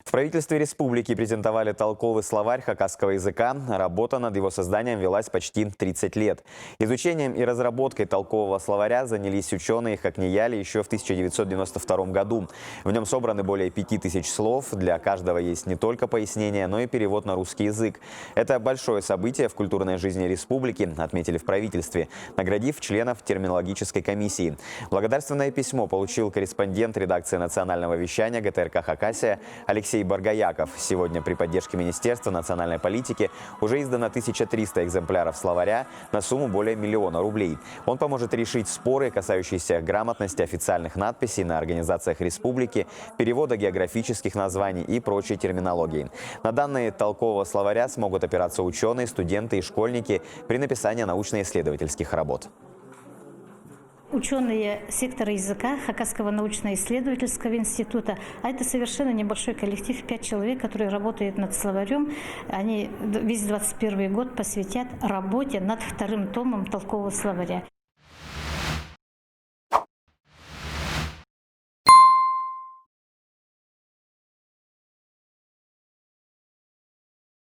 В правительстве республики презентовали толковый словарь хакасского языка. Работа над его созданием велась почти 30 лет. Изучением и разработкой толкового словаря занялись ученые Хакнияли еще в 1992 году. В нем собраны более 5000 слов. Для каждого есть не только пояснение, но и перевод на русский язык. Это большое событие в культурной жизни республики, отметили в правительстве, наградив членов терминологической комиссии. Благодарственное письмо получил корреспондент редакции национального вещания ГТРК «Хакасия» Алексей Баргаяков. Сегодня при поддержке Министерства национальной политики уже издано 1300 экземпляров словаря на сумму более 1 000 000 рублей. Он поможет решить споры, касающиеся грамотности официальных надписей на организациях республики, перевода географических названий и прочей терминологии. На данные толкового словаря смогут опираться ученые, студенты и школьники при написании научно-исследовательских работ. Ученые сектора языка Хакасского научно-исследовательского института, а это совершенно небольшой коллектив, 5 человек, которые работают над словарем. Они весь 21 год посвятят работе над 2-м томом толкового словаря.